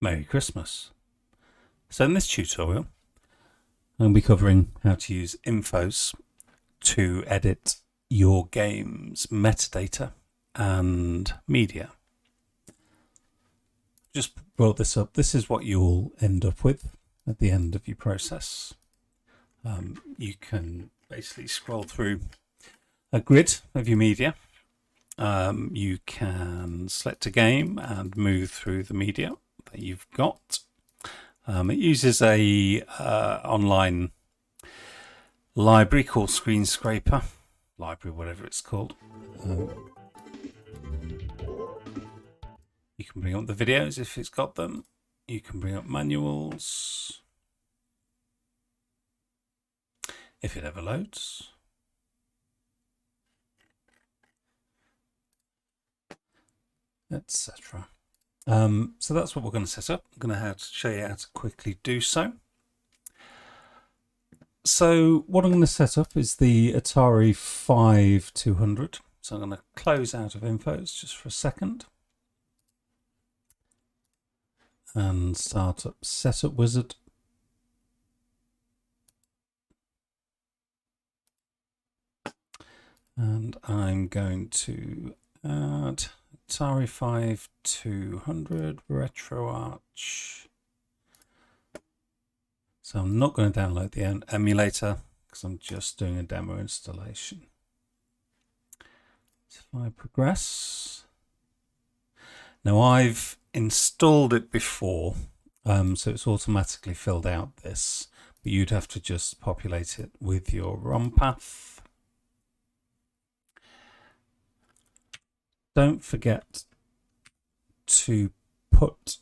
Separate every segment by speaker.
Speaker 1: Merry Christmas. So in this tutorial, I'm going to be covering how to use Infoz to edit your game's metadata and media. Just brought this up. This is what you'll end up with at the end of your process. You can basically scroll through a grid of your media. You can select a game and move through the media that you've got. It uses a online library called Screen Scraper, whatever it's called. You can bring up the videos if it's got them. You can bring up manuals if it ever loads. Etc. So that's what we're going to set up. I'm going to show you how to quickly do so. So what I'm going to set up is the Atari 5200. So I'm going to close out of Infoz just for a second and start up Setup Wizard. And I'm going to add Atari 5200 RetroArch. So I'm not going to download the emulator because I'm just doing a demo installation. So if I progress, now I've installed it before, so it's automatically filled out this, but you'd have to just populate it with your ROM path. Don't forget to put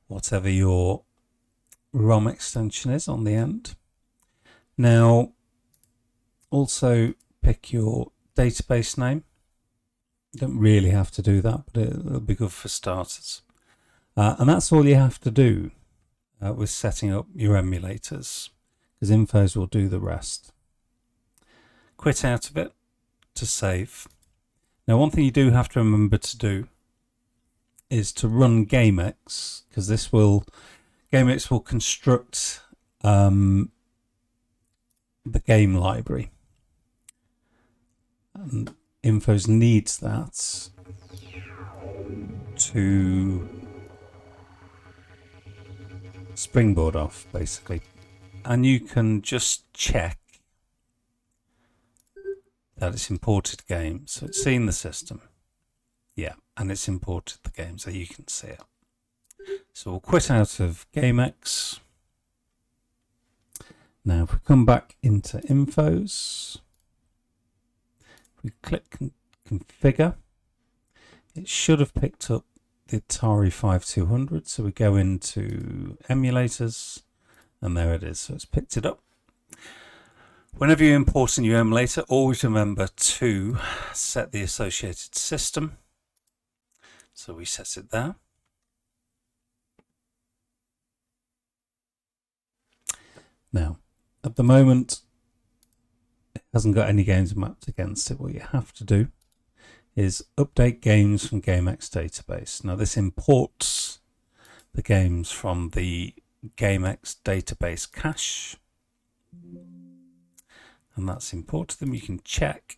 Speaker 1: whatever your ROM extension is on the end. Now, also pick your database name. You don't really have to do that, but it'll be good for starters. And that's all you have to do with setting up your emulators, because Infoz will do the rest. Quit out of it to save. Now, one thing you do have to remember to do is to run GameX, because GameX will construct the game library. And Infoz needs that to springboard off, basically. And you can just check that it's imported game. So it's seen the system. Yeah, and it's imported the game, so you can see it. So we'll quit out of GameX. Now if we come back into Infoz, we click configure, it should have picked up the Atari 5200. So we go into emulators and there it is. So it's picked it up. Whenever you import a new emulator, always remember to set the associated system. So we set it there. Now, at the moment, it hasn't got any games mapped against it. What you have to do is update games from GameX database. Now, this imports the games from the GameX database cache. And that's imported them. You can check.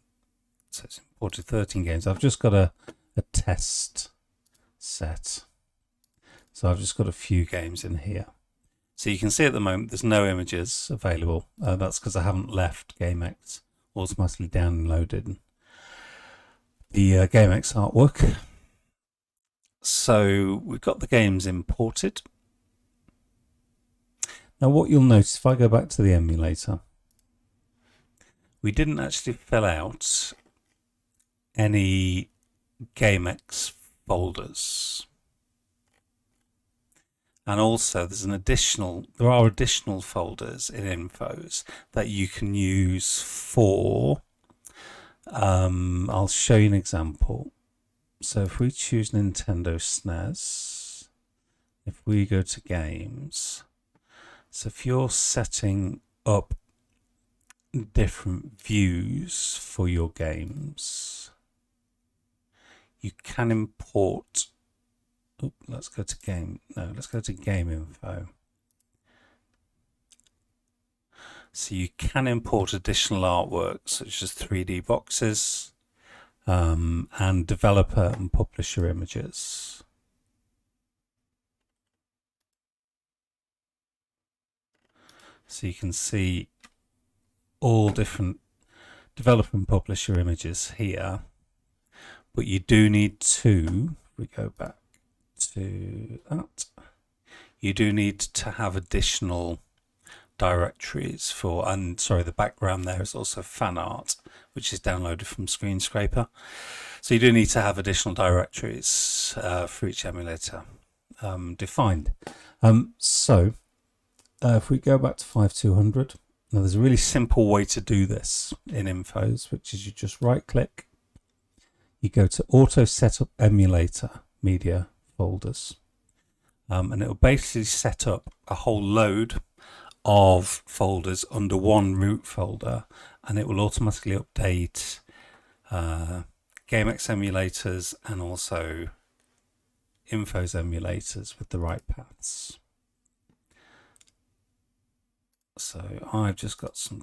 Speaker 1: So it's imported 13 games. I've just got a test set. So I've just got a few games in here. So you can see at the moment there's no images available. That's because I haven't left GameX automatically downloaded the GameX artwork. So we've got the games imported. Now what you'll notice, if I go back to the emulator, we didn't actually fill out any GameX folders. And also there are additional folders in Infoz that you can use for, I'll show you an example. So if we choose Nintendo SNES, if we go to games, so if you're setting up different views for your games, you can import let's go to game. No, let's go to game info. So you can import additional artwork such as 3D boxes and developer and publisher images. So you can see all different developer and publisher images here, but you do need to, if we go back to that, you do need to have additional directories for, and sorry, the background there is also fan art, which is downloaded from Screen Scraper. So you do need to have additional directories for each emulator defined. If we go back to 5200, now there's a really simple way to do this in Infoz, which is you just right click, you go to auto setup emulator media folders, and it will basically set up a whole load of folders under one root folder, and it will automatically update GameX emulators and also Infoz emulators with the right paths. So I've just got some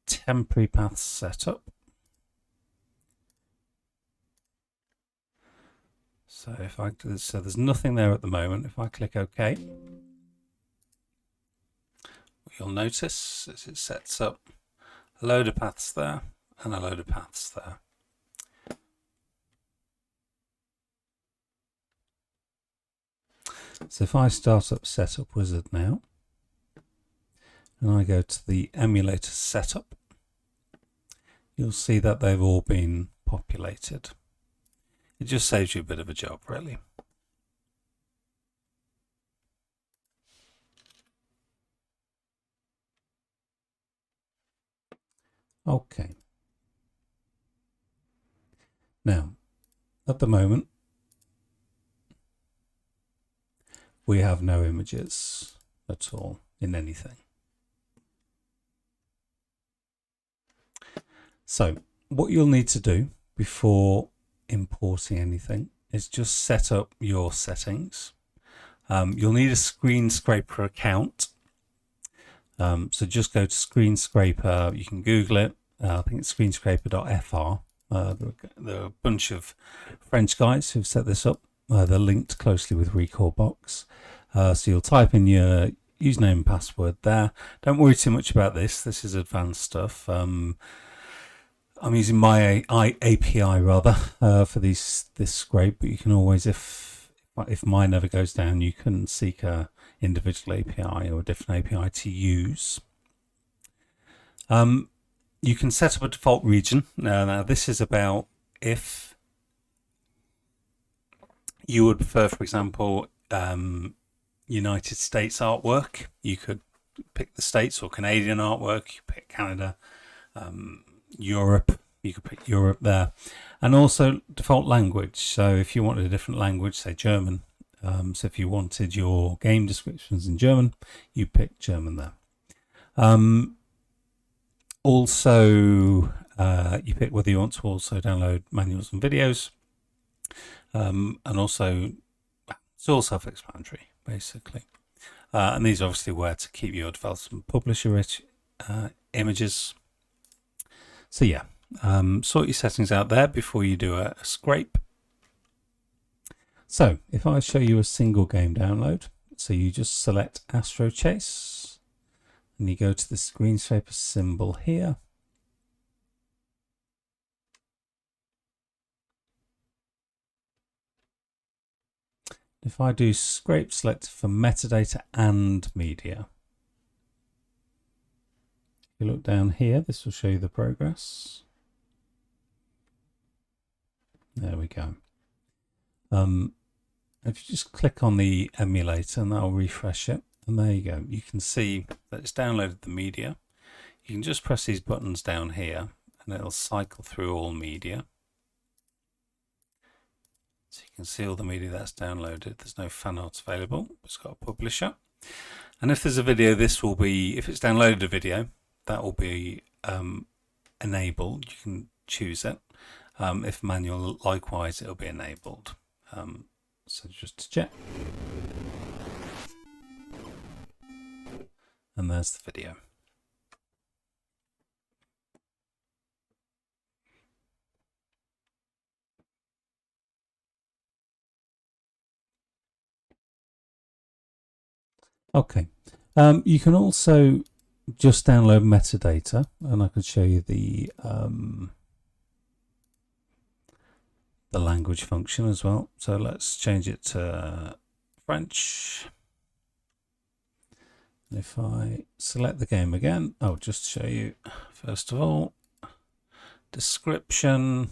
Speaker 1: temporary paths set up. So so there's nothing there at the moment. If I click OK, what you'll notice is it sets up a load of paths there and a load of paths there. So if I start up Setup Wizard now, and I go to the emulator setup, you'll see that they've all been populated. It just saves you a bit of a job, really. Okay. Now, at the moment, we have no images at all in anything. So what you'll need to do before importing anything is just set up your settings. You'll need a Screen Scraper account. So just go to Screen Scraper. You can Google it. I think it's screenscraper.fr. There are a bunch of French guys who've set this up. They're linked closely with Recordbox. So you'll type in your username and password there. Don't worry too much about this. This is advanced stuff. I'm using my API rather for this scrape, but you can always, if mine never goes down, you can seek a individual API or a different API to use. You can set up a default region. Now this is about if you would prefer, for example, United States artwork, you could pick the States, or Canadian artwork, you pick Canada, Europe, you could pick Europe there, and also default language. So if you wanted a different language, say German, so if you wanted your game descriptions in German, you pick German there. Also, you pick whether you want to also download manuals and videos, and also it's all self-explanatory basically. And these are obviously where to keep your developers and publisher images. So yeah, sort your settings out there before you do a scrape. So if I show you a single game download, so you just select Astro Chase and you go to the Screen Scraper symbol here. If I do scrape select for metadata and media, if you look down here, this will show you the progress. There we go. If you just click on the emulator, and that'll refresh it, and there you go. You can see that it's downloaded the media. You can just press these buttons down here, and it'll cycle through all media. So you can see all the media that's downloaded. There's no fan art available. It's got a publisher. And if there's a video, this will be, if it's downloaded a video, that will be enabled. You can choose it. If manual, likewise, it'll be enabled. So just to check. And there's the video. Okay. You can also just download metadata, and I could show you the language function as well. So let's change it to French. If I select the game again, I'll just show you, first of all, description.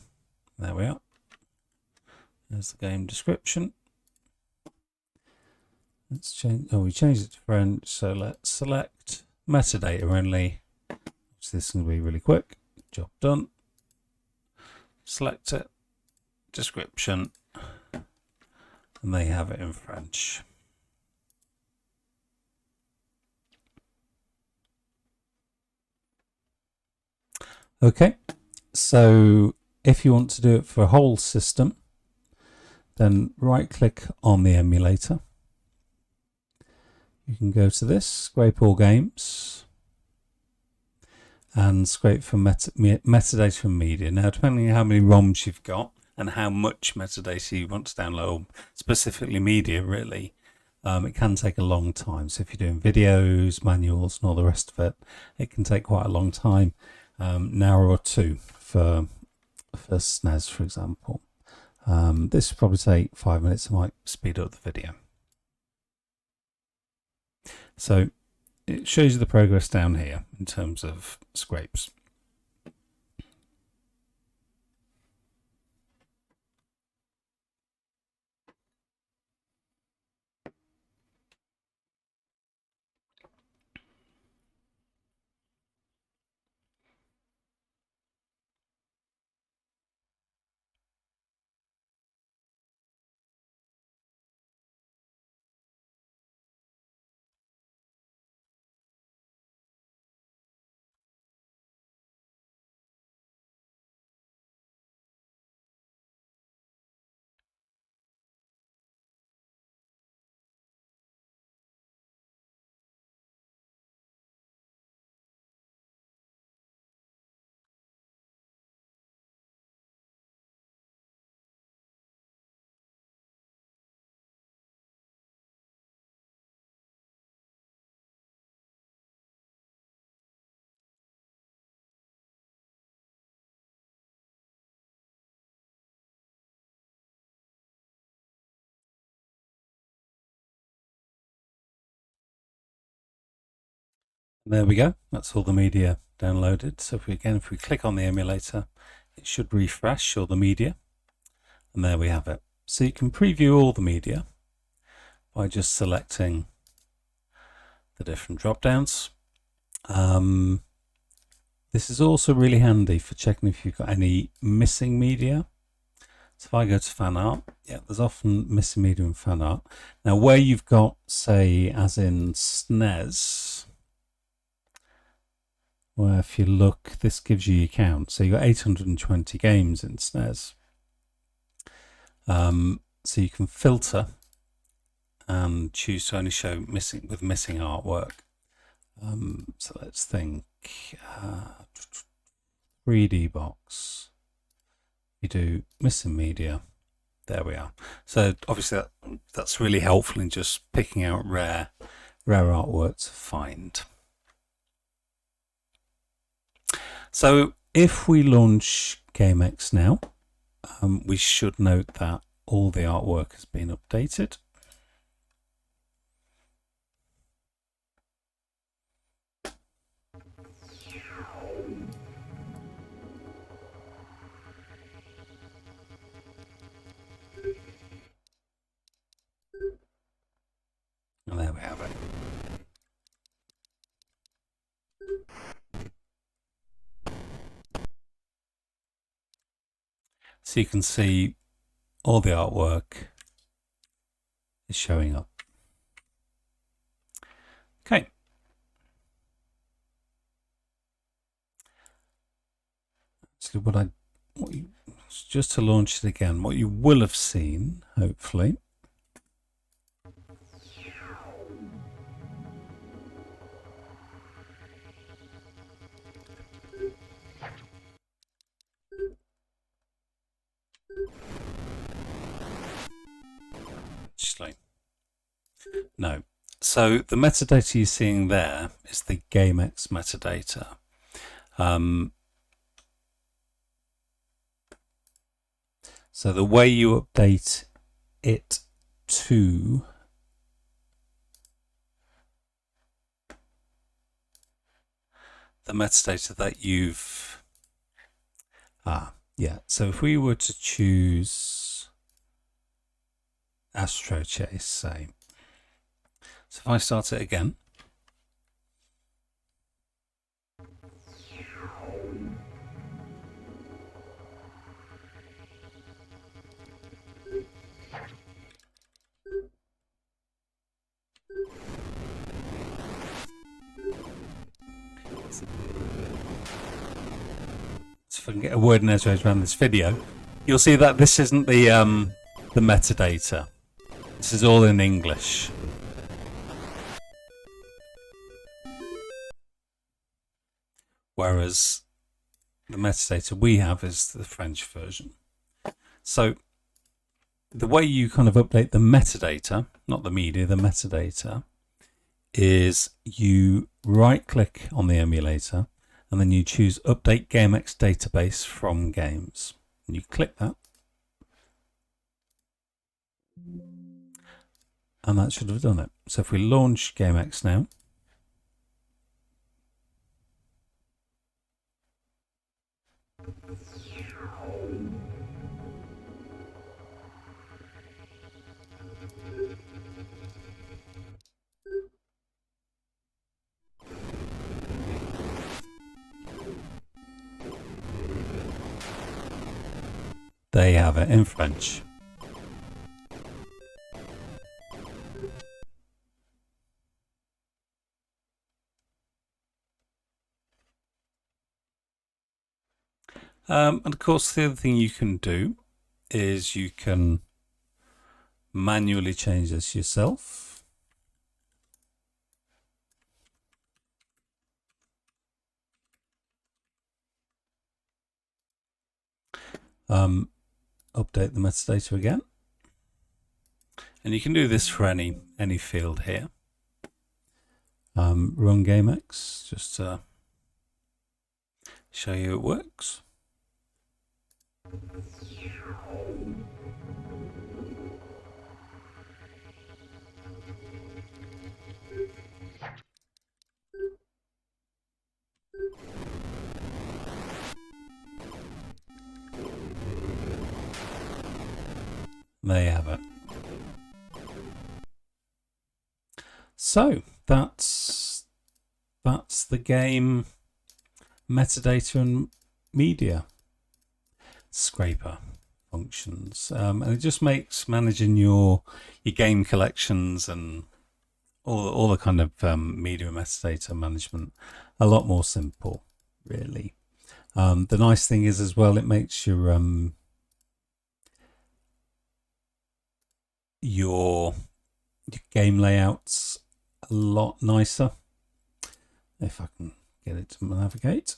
Speaker 1: There we are. There's the game description. Let's change, we changed it to French, so let's select metadata only. So this is going to be really quick. Job done. Select it, description, and they have it in French. Okay, so if you want to do it for a whole system, then right click on the emulator. You can go to this, scrape all games, and scrape for metadata from media. Now, depending on how many ROMs you've got and how much metadata you want to download, specifically media really, it can take a long time. So if you're doing videos, manuals, and all the rest of it, it can take quite a long time, an hour or two for SNES, for example. This will probably take 5 minutes. I might speed up the video. So it shows you the progress down here in terms of scrapes. There we go. That's all the media downloaded. So if we click on the emulator, it should refresh all the media. And there we have it. So you can preview all the media by just selecting the different drop downs. This is also really handy for checking if you've got any missing media. So if I go to fan art, yeah, there's often missing media in fan art. Now where you've got, say, as in SNES, where if you look, this gives you your count. So you've got 820 games in SNES. So you can filter and choose to only show missing artwork. So let's think 3D box. You do missing media. There we are. So obviously that's really helpful in just picking out rare artwork to find. So if we launch GameX now, we should note that all the artwork has been updated. And there we have it. So you can see all the artwork is showing up. Okay. Actually, what you So just to launch it again, what you will have seen, hopefully, actually, no. So the metadata you're seeing there is the GameX metadata. So the way you update it to the metadata that you've so if we were to choose Astro Chase, say, so if I start it again, so if I can get a word in edgeways around this video, you'll see that this isn't the metadata. This is all in English. Whereas the metadata we have is the French version. So the way you kind of update the metadata, not the media, the metadata, is you right click on the emulator and then you choose Update GameX Database from Games. And you click that. And that should have done it. So if we launch GameX now, there you have it in French. And of course, the other thing you can do is you can manually change this yourself. Update the metadata again. And you can do this for any field here. Run GameX, just to show you it works. There you have it. So that's the game metadata and media scraper functions, and it just makes managing your game collections and all the kind of media and metadata management a lot more simple, really. The nice thing is as well, it makes your game layouts a lot nicer. If I can get it to navigate.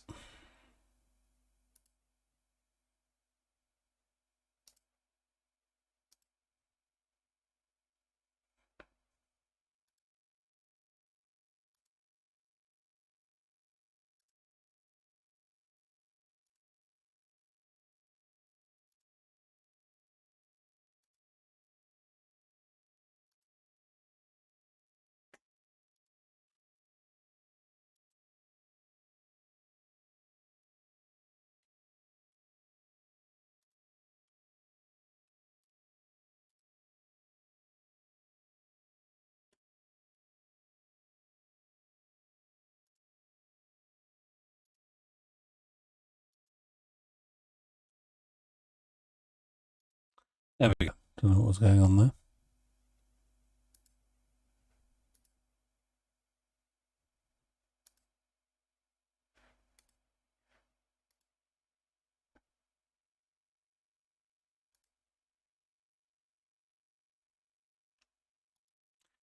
Speaker 1: There we go. Don't know what was going on there.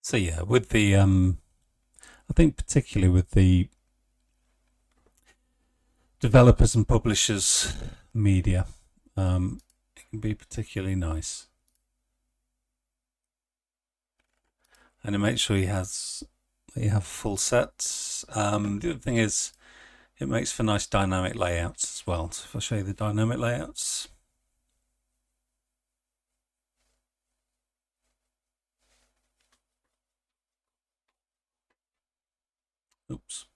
Speaker 1: So yeah, with the I think particularly with the developers and publishers media, it can be particularly nice. And it makes sure you have full sets. The other thing is it makes for nice dynamic layouts as well. So if I show you the dynamic layouts, oops.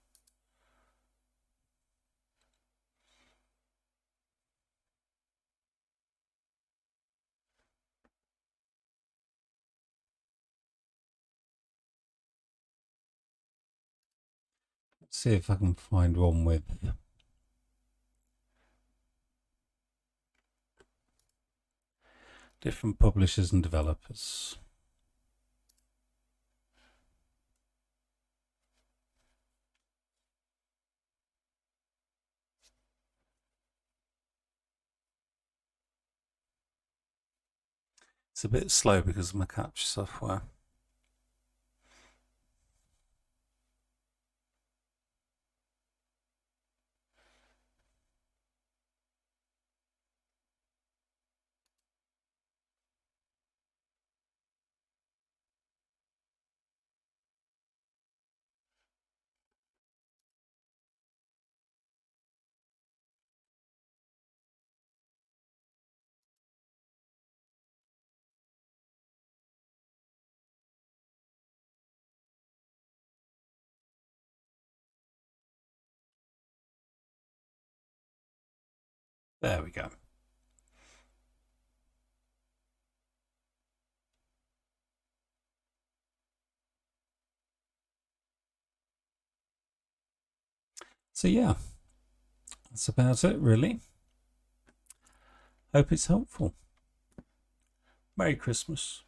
Speaker 1: Let's see if I can find one with different publishers and developers. It's a bit slow because of my capture software. There we go. So yeah, that's about it really. Hope it's helpful. Merry Christmas.